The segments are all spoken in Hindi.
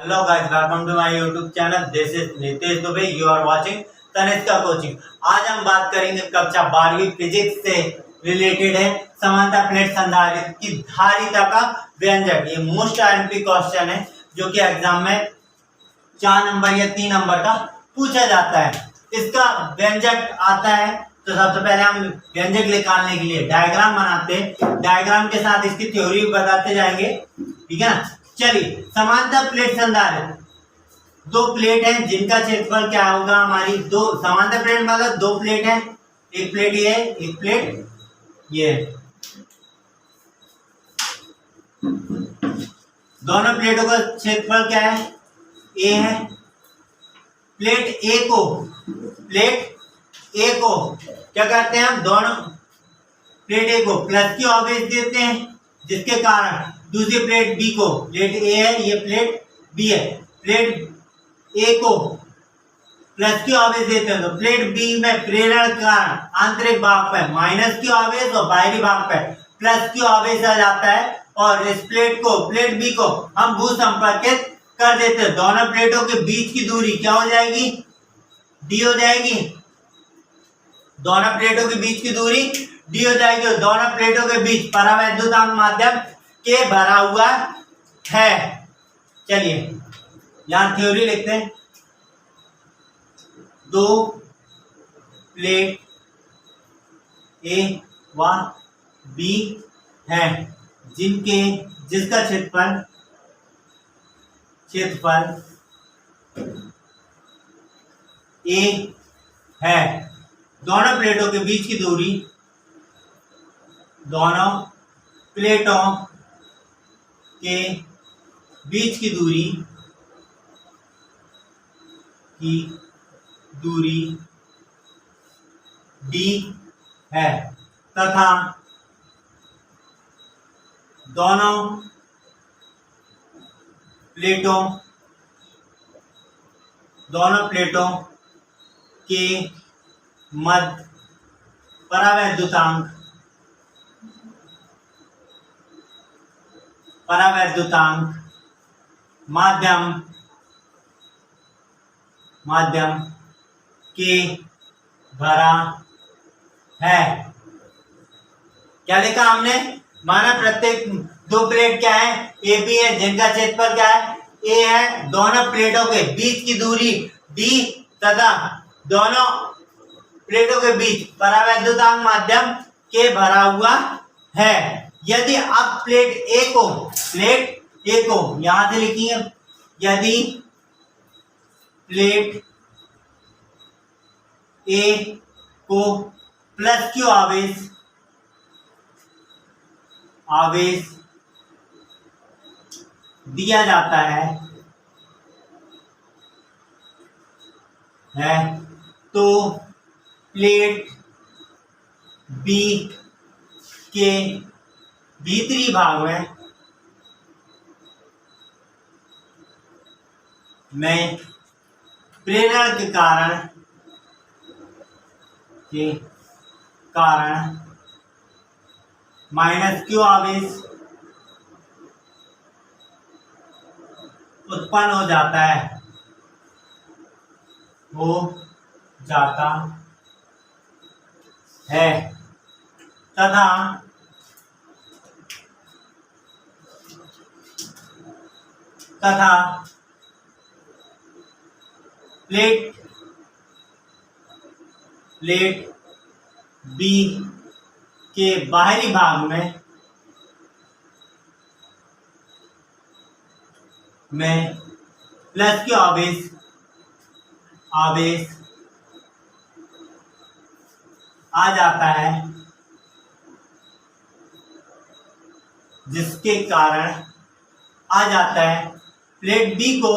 Hello guys, welcome to my YouTube channel. This is Nitesh Dubey. You are watching Tanishka coaching. आज हम बात करेंगे कक्षा 12वीं फिजिक्स से रिलेटेड है समानता प्लेट संधारित्र की धारिता का व्यंजक। ये मोस्ट आईएमपी क्वेश्चन है जो कि एग्जाम में 4 नंबर या 3 नंबर का पूछा जाता है। इसका व्यंजक आता है तो सबसे पहले हम व्यंजक निकालने के लिए डायग्राम बनाते हैं। डायग्राम के साथ इसकी थ्योरी बताते जाएंगे, ठीक है ना। चलिए, समांतर प्लेट संधारित्र, दो प्लेट हैं जिनका क्षेत्रफल क्या होगा हमारी, दो समांतर प्लेट मतलब दो प्लेट है, एक प्लेट ये है, एक प्लेट ये है। दोनों प्लेटों का क्षेत्रफल क्या है, ए है। प्लेट ए को क्या करते हैं हम, दोनों प्लेट ए को प्लस की आवेश देते हैं, जिसके कारण दूसरी प्लेट बी को, प्लेट ए है ये प्लेट बी है, प्लेट ए को प्लस की आवेश देते हैं तो प्लेट बी में प्रेरण कारण आंतरिक भाग पर माइनस की आवेश और बाहरी भाग पर प्लस की आवेश आ जाता है और इस प्लेट बी को हम भू संपर्कित कर देते हैं। दोनों प्लेटों के बीच की दूरी क्या हो जाएगी, डी हो जाएगी। दोनों प्लेटों के बीच की दूरी डी हो जाएगी और दोनों प्लेटों के बीच परावैद्युतांक माध्यम के भरा हुआ है। चलिए यहां थ्योरी लिखते हैं। दो प्लेट ए व बी हैं जिसका क्षेत्रफल ए है। दोनों प्लेटों के बीच की दूरी, दोनों प्लेटों के बीच की दूरी डी है तथा दोनों प्लेटों के मध्य परावैद्युतांक माध्यम के भरा है। क्या लिखा हमने, माना प्रत्येक दो प्लेट क्या है, ए बी है, जिनका क्षेत्रफल क्या है, ए है। दोनों प्लेटों के बीच की दूरी डी तथा दोनों प्लेटों के बीच परावैद्युतांक माध्यम के भरा हुआ है। यदि अब प्लेट ए को यहां से लिखिए, यदि प्लेट ए को प्लस क्यू आवेश दिया जाता है तो प्लेट बी के भीतरी भाग में प्रेरण के कारण माइनस क्यू आवेश उत्पन्न हो जाता है तथा प्लेट बी के बाहरी भाग में प्लस की आवेश आ जाता है, जिसके कारण प्लेट बी को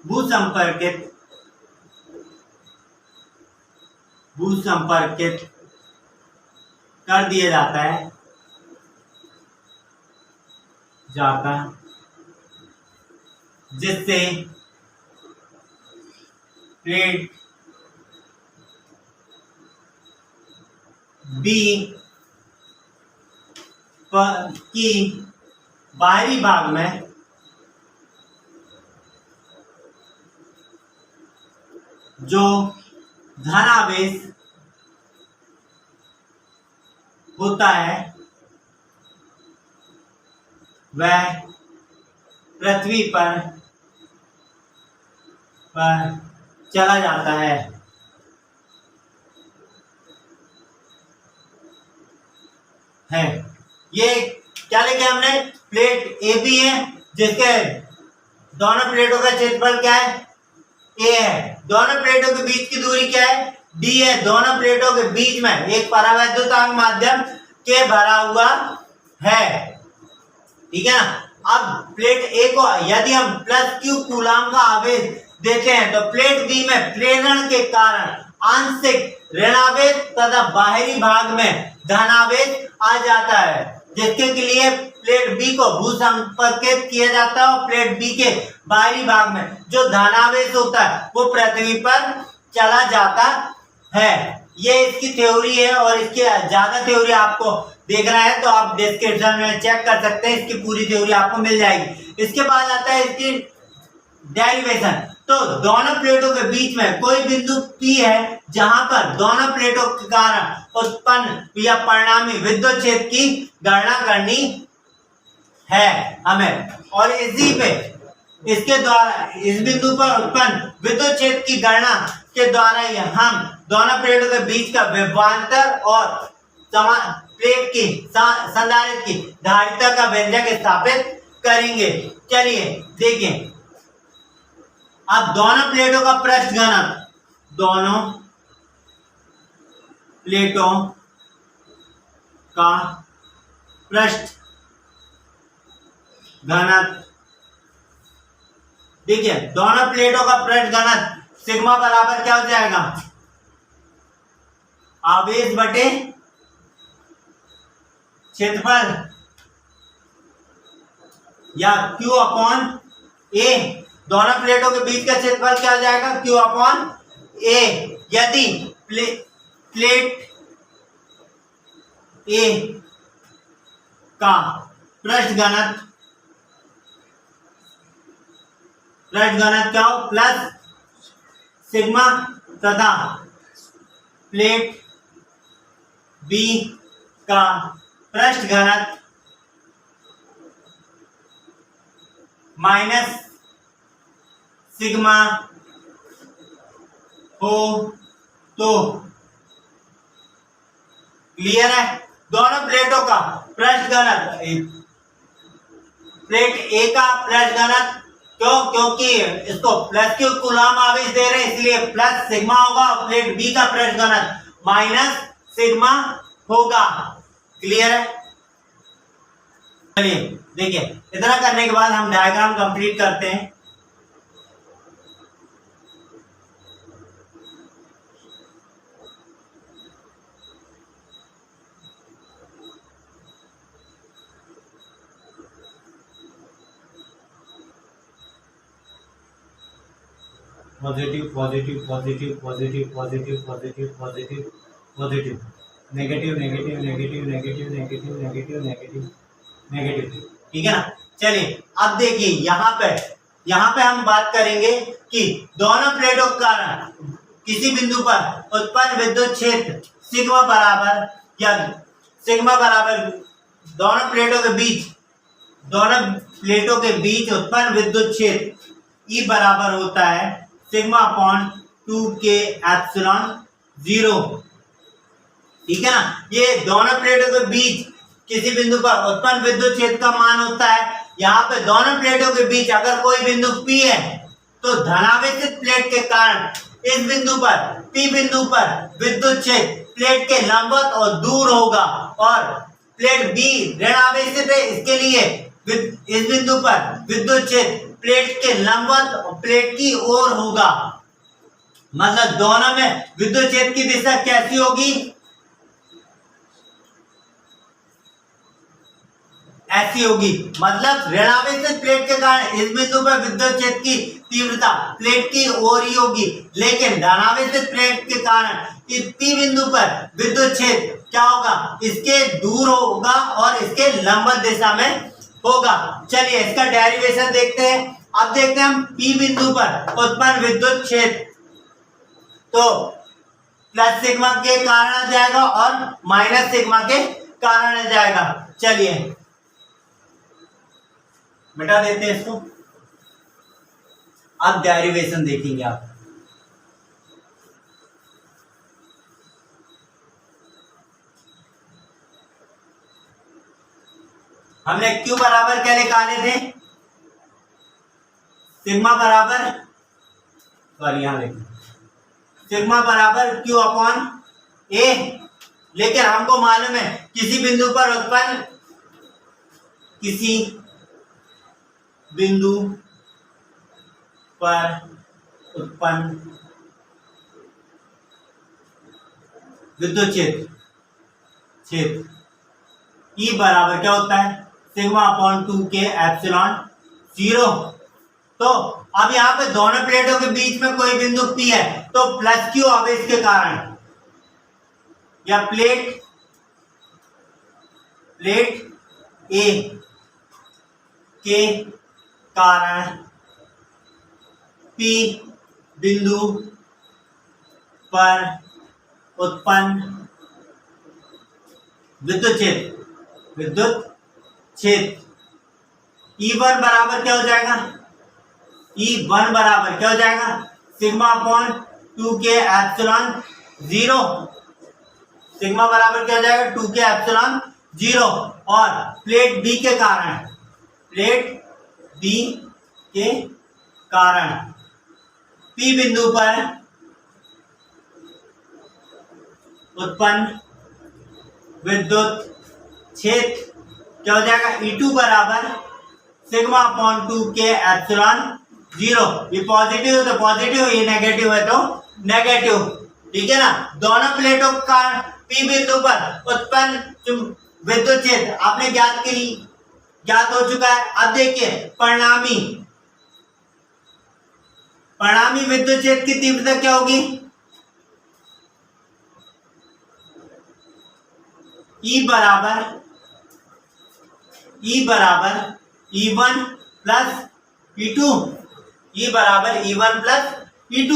भू संपर्कित कर दिया जाता है जिससे प्लेट बी की बाहरी भाग में जो धनावेश होता है वह पृथ्वी पर चला जाता है। ये क्या लेके हमने, प्लेट ए बी है जिसके दोनों प्लेटों का क्षेत्रफल क्या है, ए है। दोनों प्लेटों के बीच की दूरी क्या है, डी है। दोनों प्लेटों के बीच में एक परावैद्युतांक माध्यम के भरा हुआ है, ठीक है ना। अब प्लेट ए को यदि हम प्लस क्यू कूलाम का आवेश देते हैं तो प्लेट बी में प्रेरण के कारण आंशिक ऋणावेश तथा बाहरी भाग में धनावेश आ जाता है, जिसके लिए प्लेट बी को भूसंपर्कित किया जाता है और प्लेट बी के बाहरी भाग में जो धनावेश होता है वो पृथ्वी पर चला जाता है। ये इसकी थ्योरी है और इसकी ज्यादा थ्योरी आपको देखना है तो आप डिस्क्रिप्शन में चेक कर सकते हैं, इसकी पूरी थ्योरी आपको मिल जाएगी। इसके बाद आता है इसकी डेरिवेशन। तो दोनों प्लेटों के बीच में कोई बिंदु P है जहां पर दोनों प्लेटों के कारण उत्पन्न या परिणामी विद्युत क्षेत्र की गणना करनी है हमें, और इसी पे इसके द्वारा इस बिंदु पर उत्पन्न विद्युत क्षेत्र की गणना के द्वारा ही हम दोनों प्लेटों के बीच का विभवांतर और प्लेट की संधारित्र की धारिता का व्यंजक स्थापित करेंगे। चलिए देखें। अब दोनों प्लेटों का पृष्ठ घनत्व, दोनों प्लेटों का पृष्ठ घनत्व, देखिए दोनों प्लेटों का पृष्ठ घनत्व सिग्मा बराबर क्या हो जाएगा, आवेश बटे क्षेत्रफल या Q अपॉन A। दोनों प्लेटों के बीच का क्षेत्रफल क्या हो जाएगा, Q अपॉन A। यदि प्लेट A का पृष्ठ घनत्व क्या हो, प्लस सिग्मा तथा प्लेट B का पृष्ठ घनत्व माइनस सिग्मा हो तो क्लियर है। दोनों प्लेटों का पृष्ठ घनत्व, प्लेट ए का पृष्ठ घनत्व क्योंकि इसको प्लस क्यू कूलाम आवेश दे रहे हैं इसलिए प्लस सिग्मा होगा, और प्लेट बी का पृष्ठ घनत्व माइनस सिग्मा होगा। क्लियर है। चलिए देखिए, इतना करने के बाद हम डायग्राम कंप्लीट करते हैं। Positive positive positive positive positive positive positive positive, negative negative negative negative negative negative negative negative, ठीक है ना। चलिए अब देखिए यहाँ पे हम बात करेंगे कि दोनों प्लेटों के कारण किसी बिंदु पर उत्पन्न विद्युत क्षेत्र सिग्मा बराबर दोनों प्लेटों के बीच उत्पन्न विद्युत क्षेत्र E बराबर होता है सिग्मा अपॉन 2K एप्सिलॉन 0, ठीक है ना। ये दोनों प्लेटों के बीच किसी बिंदु पर उत्पन्न विद्युत क्षेत्र का मान होता है। यहाँ पे दोनों प्लेटों के बीच अगर कोई बिंदु P है तो धनावेशित प्लेट के कारण इस बिंदु पर P बिंदु पर विद्युत क्षेत्र प्लेट के लंबवत और दूर होगा, और प्लेट B ऋणावेशित है इसके लिए इस बिंदु पर विद्युत क्षेत्र प्लेट के लंबवत और प्लेट की ओर होगा। मतलब दोनों में विद्युत क्षेत्र की दिशा कैसी होगी, ऐसी होगी। मतलब ऋणावेशित प्लेट के कारण इस बिंदु पर विद्युत क्षेत्र की तीव्रता प्लेट की ओर ही होगी, लेकिन धनावेशित प्लेट के कारण इस P बिंदु पर विद्युत क्षेत्र क्या होगा, इसके दूर होगा और इसके लंबवत दिशा में होगा। चलिए इसका डेरिवेशन देखते हैं। अब देखते हैं हम पी बिंदु पर उत्पन्न विद्युत क्षेत्र, तो प्लस सिग्मा के कारण आ जाएगा और माइनस सिग्मा के कारण आ जाएगा। चलिए मिटा देते हैं इसको। अब डेरिवेशन देखेंगे आप। हमने Q बराबर क्या निकाले थे, सिग्मा बराबर, सॉरी यहां लिखें, सिग्मा बराबर Q अपॉन A। लेकिन हमको मालूम है किसी बिंदु पर उत्पन्न विद्युत क्षेत्र E बराबर क्या होता है, सिग्मा अपॉन 2K एप्सिलॉन 0। तो अब यहाँ पे दोनों प्लेटों के बीच में कोई बिंदु P है, तो प्लस Q आवेश के कारण या प्लेट A के कारण P बिंदु पर उत्पन्न विद्युत क्षेत्र E1 बराबर क्या हो जाएगा, E1 बराबर क्या हो जाएगा, sigma upon 2K epsilon 0। Sigma बराबर क्या हो जाएगा, 2K एप्सिलॉन 0। और प्लेट B के कारण P बिंदु पर उत्पन्न विद्युत क्षेत्र क्या हो जाएगा, E2 बराबर सिग्मा अपॉन 2K एप्सिलॉन 0। ये पॉजिटिव है तो पॉजिटिव, ये नेगेटिव है तो नेगेटिव, ठीक है ना। दोनों प्लेटों का P बिंदु पर उत्पन्न विद्युत क्षेत्र आपने ज्ञात हो चुका है। अब देखिए परिणामी विद्युत क्षेत्र की तीव्रता क्या होगी, E बराबर E1 प्लस E2। E बराबर E1 प्लस E2।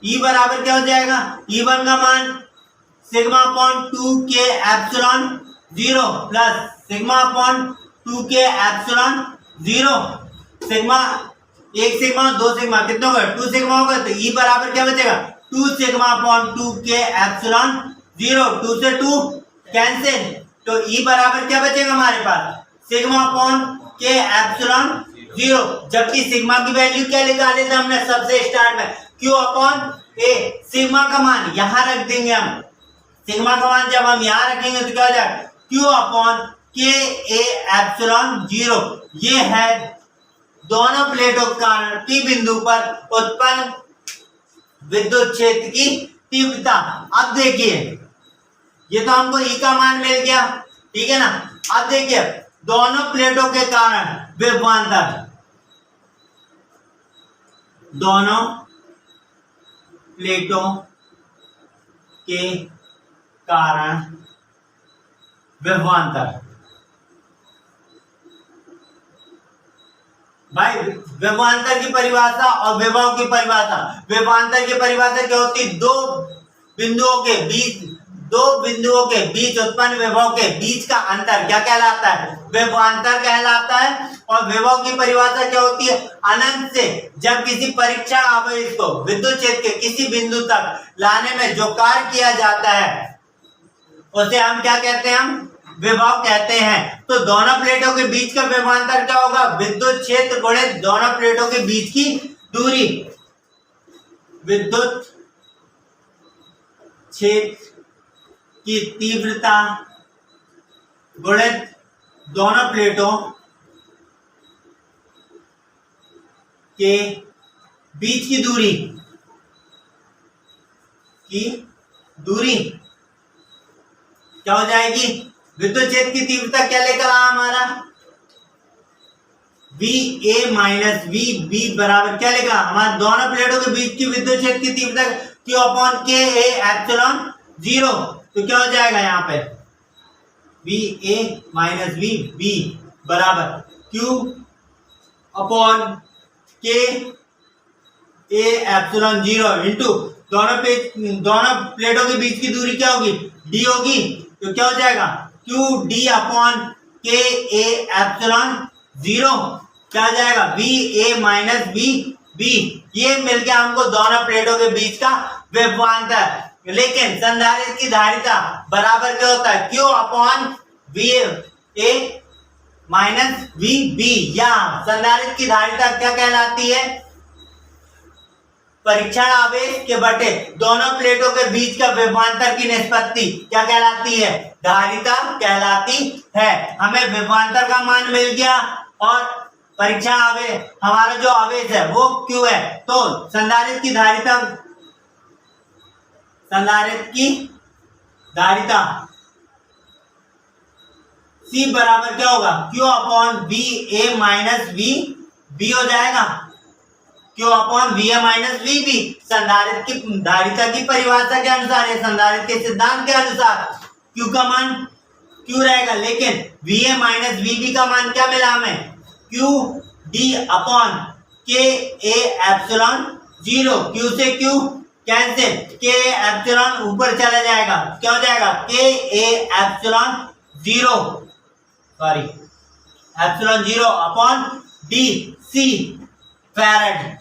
E बराबर क्या हो जाएगा, E1 का मान sigma upon 2K epsilon 0 plus sigma upon 2K epsilon 0। Sigma, एक सिग्मा दो सिग्मा कितना होगा, 2 सिग्मा होगा, तो E बराबर क्या बचेगा, 2 सिग्मा अपॉन 2K एप्सिलॉन 0। 2 से 2 कैंसिल, तो E बराबर क्या बचेगा हमारे पास, सिग्मा अपॉन K एप्सिलॉन 0। जबकि सिग्मा की वैल्यू क्या निकाले थे हमने सबसे स्टार्ट में, Q अपॉन A। सिग्मा का मान यहां रख देंगे हम, सिग्मा का मान जब हम यहां रखेंगे तो क्या हो जाएगा, Q upon K A epsilon 0। ये है दोनों प्लेटों के कारण P बिंदु पर उत्पन्न विद्युत क्षेत्र की तीव्रता। अब देखिए ये तो हमको E का मान मिल गया, ठीक है ना। अब देखिए दोनों प्लेटों के कारण विभवांतर, दोनों प्लेटों के कारण विभवांतर। भाई विभवांतर की परिभाषा और विभव की परिभाषा, विभवांतर की परिभाषा क्या होती है, दो बिंदुओं के बीच उत्पन्न विभव के बीच का अंतर क्या कहलाता है, विभवांतर कहलाता है। और विभव की परिभाषा क्या होती है, अनंत से जब किसी परीक्षण आवेश को विद्युत क्षेत्र के किसी बिंदु तक लाने में जो कार्य किया जाता है उसे हम क्या कहते हैं, हम विभव कहते हैं। तो दोनों प्लेटों के बीच का विभवांतर क्या होगा, विद्युत क्षेत्र गुणित दोनों प्लेटों के बीच की दूरी। विद्युत क्षेत्र की तीव्रता गुणित दोनों प्लेटों के बीच की दूरी क्या हो जाएगी, विद्युत क्षेत्र की तीव्रता क्या लेकर आया हमारा, VA माइनस VB बराबर क्या लेकर हमारे दोनों प्लेटों के बीच की विद्युत क्षेत्र की तीव्रता Q upon K A epsilon 0। तो क्या हो जाएगा यहाँ पे VA माइनस VB बराबर Q upon K A epsilon zero into दोनों प्लेटों के बीच की दूरी क्या होगी, डी होगी, तो क्या हो जाएगा Q D upon K A epsilon zero, क्या हो जाएगा V A minus V B. ये मिलके हमको दोनों प्लेटों के बीच का विभवांतर, लेकिन संधारित्र की धारिता बराबर क्या होता है, Q upon V A minus V B. या संधारित्र की धारिता क्या कहलाती है, परीक्षण आवेश के बटे दोनों प्लेटों के बीच का विभवांतर की निष्पत्ति क्या कहलाती है, धारिता कहलाती है। हमें विभवांतर का मान मिल गया और परीक्षण आवेश हमारा जो आवेश है वो क्यू है, तो संधारित्र की धारिता C बराबर क्या होगा, Q upon V A minus V B हो जाएगा, Q upon V A minus V B. संधारित्र की धारिता की परिभाषा के अनुसार, ये संधारित्र के सिद्धांत के अनुसार Q का मान Q रहेगा, लेकिन V A minus V B का मान क्या मिला हमें, Q D upon K A epsilon zero. Q से Q कैंसिल, के एप्सिलॉन ऊपर चला जाएगा, क्या हो जाएगा K A epsilon zero, sorry epsilon zero upon D C farad.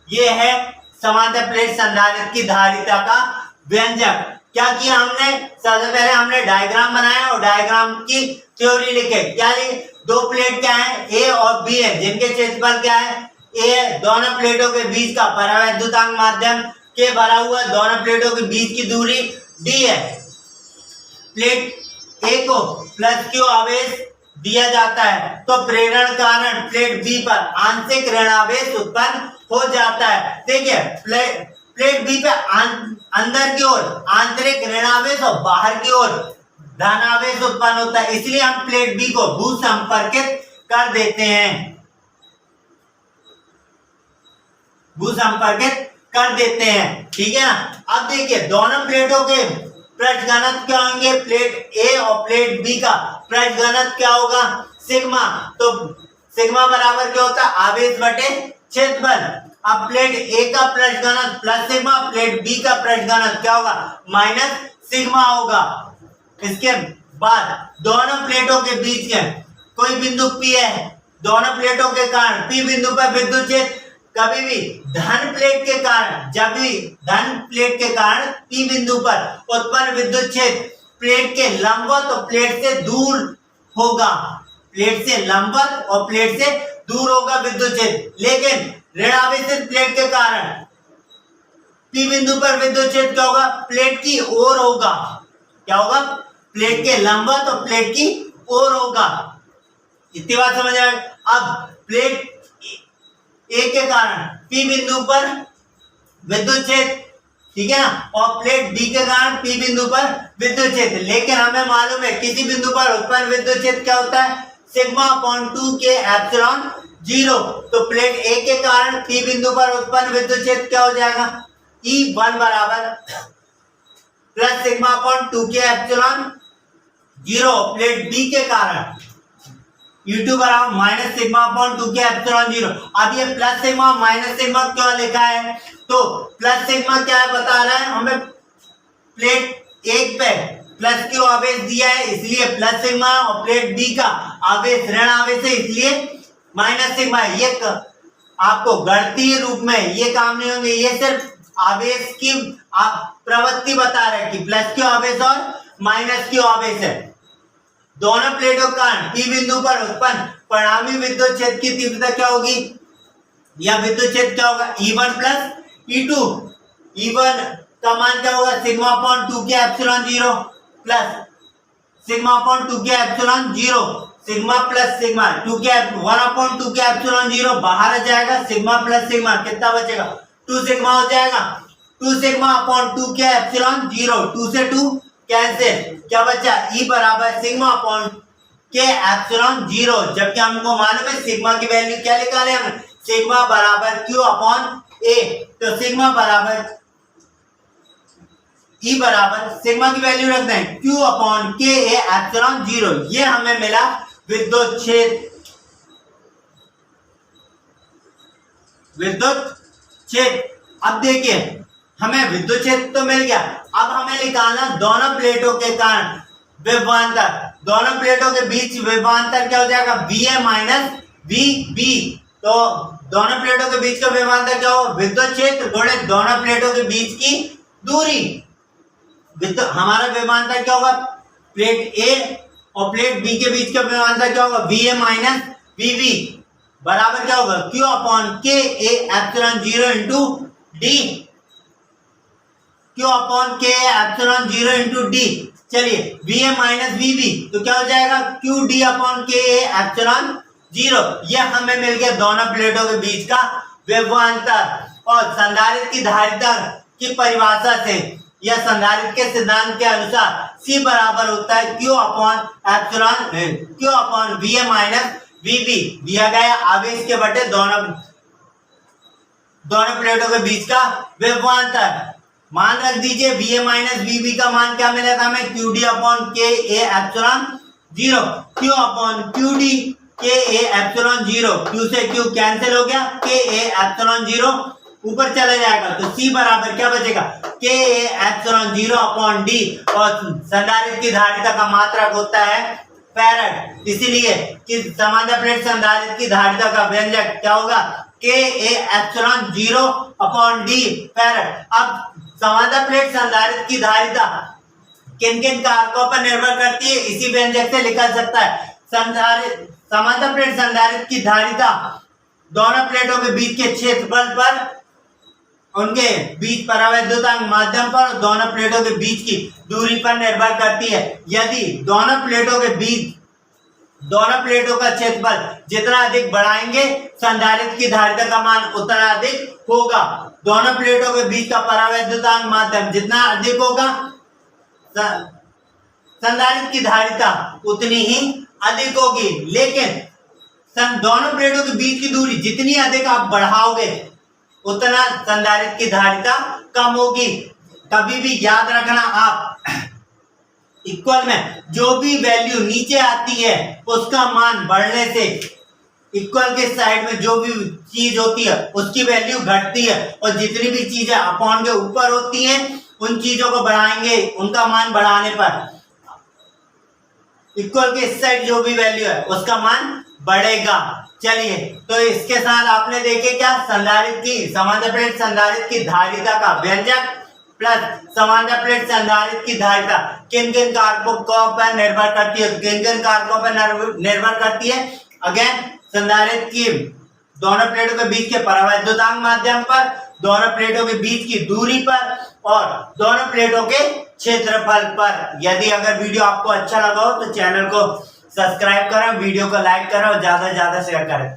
ये है समांतर प्लेट संधारित्र की धारिता का व्यंजक। क्या किया हमने, सबसे पहले हमने डायग्राम बनाया और डायग्राम की थ्योरी लिखे। क्या लिखे, दो प्लेट क्या है, ए और बी है, जिनके क्षेत्रफल क्या है, ए है, दोनों प्लेटों के बीच का परावैद्युतांक माध्यम के भरा हुआ, दोनों प्लेटों के बीच की दूरी डी है। प्लेट ए को प्लस क्यू आवेश दिया जाता है तो प्रेरण कारण प्लेट बी पर आंशिक ऋणावेश उत्पन्न हो जाता है। देखिए प्लेट बी पे अंदर की ओर आंतरिक ऋणावेश और बाहर की ओर धनावेश उत्पन्न होता है, इसलिए हम प्लेट बी को भू संपर्कित कर देते हैं, भू संपर्कित कर देते हैं, ठीक है ना। अब देखिए दोनों प्लेटों के पृष्ठ घनत्व क्या होंगे, प्लेट ए और प्लेट बी का पृष्ठ घनत्व क्या होगा, सिग्मा। तो सिग्मा बराबर क्या होता है, आवेश बटे क्षेत्रफल। अब प्लेट ए का पृष्ठ घनत्व प्लस सिग्मा, प्लेट बी का पृष्ठ घनत्व क्या होगा, माइनस सिग्मा होगा। इसके बाद दोनों प्लेटों के बीच के कोई बिंदु P है, दोनों प्लेटों के कारण P बिंदु पर विद्युत क्षेत्र कभी भी धन प्लेट के कारण, जब भी धन प्लेट के कारण P बिंदु पर उत्पन्न विद्युत क्षेत्र प्लेट के लंबवत और प्लेट से दूर होगा, प्लेट से लंबवत और प्लेट से दूर होगा विद्युत क्षेत्र। लेकिन ऋणावेशित प्लेट के कारण P बिंदु पर विद्युत क्षेत्र क्या होगा, प्लेट की ओर होगा, क्या होगा, प्लेट के लंबवत और प्लेट की ओर होगा। इतनी बात समझ आए। अब प्लेट ए के कारण P बिंदु पर विद्युत क्षेत्र, ठीक है ना, और प्लेट बी के कारण P बिंदु पर विद्युत क्षेत्र। लेकिन हमें मालूम है किसी बिंदु पर उत्पन्न विद्युत क्षेत्र क्या होता है, सिग्मा अपॉन 2 के एप्सिलॉन जीरो। तो प्लेट ए के कारण P बिंदु पर उत्पन्न विद्युत क्षेत्र क्या हो जाएगा, E1 बराबर प्लस सिग्मा अपॉन 2 के एप्सिलॉन जीरो। प्लेट बी के कारण U2 बराबर माइनस सिग्मा अपॉन 2 के एप्सिलॉन जीरो। अब ये प्लस सिग्मा माइनस सिग्मा क्यों लिखा है, तो प्लस सिग्मा क्या है बता रहा है हमें, प्लेट एक पे प्लस क्यू आवेश दिया है इसलिए प्लस सिग्मा, और प्लेट बी का आवेश ऋण आवेश है इसलिए माइनस सिग्मा। ये आपको गणितीय रूप में ये काम नहीं होंगे, ये सिर्फ आवेश की आप प्रवृत्ति बता रहे हैं कि प्लस क्यू आवेश और माइनस क्यू आवेश है। दोनों प्लेटों का P बिंदु पर उत्पन्न परिणामी विद्युत क्षेत्र की तीव्रता क्या होगी, या विद्युत क्षेत्र क्या होगा, E1 प्लस E2। E1 का मान क्या होगा, सिग्मा अपॉन 2 के epsilon zero plus sigma upon 2 के epsilon zero. Sigma plus sigma 1 upon 2 के एप्सिलॉन जीरो बाहर आ जाएगा, सिग्मा प्लस सिग्मा कितना बचेगा, 2 सिग्मा हो जाएगा। 2 सिग्मा अपॉन 2 के एप्सिलॉन जीरो, 2 से 2 कैंसिल, क्या बचा, E बराबर सिग्मा अपॉन के एप्सिलॉन जीरो। जबकि हमको मालूम है सिग्मा की वैल्यू क्या निकाले हमने, सिग्मा बराबर Q अपॉन A। तो सिग्मा बराबर E बराबर सिग्मा की वैल्यू रख दें Q upon K A epsilon zero. ये हमें मिला विद्युत क्षेत्र। अब देखिए हमें विद्युत क्षेत्र तो मिल गया, अब हमें निकालना दोनों प्लेटों के कारण विभवांतर। दोनों प्लेटों के बीच विभवांतर क्या हो जाएगा, VA माइनस VB। तो दोनों प्लेटों के बीच का विभवांतर क्या होगा, विद्युत क्षेत्र गुणित दोनों प्लेटों के बीच की दूरी। हमारा विभवांतर क्या होगा, प्लेट A और प्लेट B के बीच का विभवांतर क्या होगा, VA माइनस VB बराबर क्या होगा, Q upon K A epsilon 0 into D। Q upon K A epsilon 0 into D। चलिए VA माइनस VB तो क्या हो जाएगा, QD upon K A epsilon 0। यह हमें मिल गया दोनों प्लेटों के बीच का विभवांतर। और संधारित्र की धारिता की परिभाषा से या संधारित्र के सिद्धांत के अनुसार C बराबर होता है Q upon VA minus VB दिया गया आवेश के बटे दोनों प्लेटों के बीच का विभवांतर। मान रख दीजिए VA माइनस VB का मान क्या मिला था हमें, QD upon K A epsilon 0। Q upon QD K A epsilon 0, Q से Q कैंसिल हो गया, K A एप्सिलॉन 0 ऊपर चला जाएगा तो C बराबर क्या बचेगा, K A epsilon 0 upon D। और संधारित्र की धारिता का मात्रक होता है फैराड, इसीलिए कि समांतर प्लेट संधारित्र की धारिता का व्यंजक क्या होगा, K A epsilon 0 upon D farad. अब समांतर प्लेट संधारित्र की धारिता किन किन कारकों पर निर्भर करती है, इसी व्यंजक से लिखा सकता है। समांतर प्लेट संधारित्र की धारिता दोनों प्लेटों के बीच के क्षेत्रफल पर, उनके बीच परावैद्युतांक माध्यम पर, दोनों प्लेटों के बीच की दूरी पर निर्भर करती है। यदि दोनों प्लेटों का क्षेत्रफल जितना अधिक बढ़ाएंगे संधारित्र की धारिता का मान उतना अधिक होगा। दोनों प्लेटों के बीच का परावैद्युतांक माध्यम जितना अधिक होगा संधारित्र की धारिता उतनी ही अधिक होगी। लेकिन दोनों प्लेटों के बीच की दूरी जितनी अधिक आप बढ़ाओगे उतना संधारित्र की धारिता कम होगी। कभी भी याद रखना आप, इक्वल में जो भी वैल्यू नीचे आती है उसका मान बढ़ने से इक्वल के साइड में जो भी चीज होती है उसकी वैल्यू घटती है, और जितनी भी चीजें अपॉन के ऊपर होती हैं उन चीजों को बढ़ाएंगे, उनका मान बढ़ाने पर इक्वल के इस साइड जो भी वैल्यू है उसका मान बढ़ेगा। चलिए तो इसके साथ आपने देखे क्या, समांतर प्लेट संधारित्र की धारिता का व्यंजक प्लस समांतर प्लेट संधारित्र की धारिता किन किन कारकों पर निर्भर करती है, किन किन कारकों पर निर्भर करती है। अगेन संधारित्र की दोनों प्लेटों के बीच के परावैद्युतांक माध्यम पर, दोनों प्लेटों के बीच की दूरी पर और दोनों प्लेटों के क्षेत्रफल पर। यदि अगर वीडियो आपको अच्छा लगा हो तो चैनल को सब्सक्राइब करें, वीडियो को लाइक करें और ज्यादा से ज्यादा शेयर करें।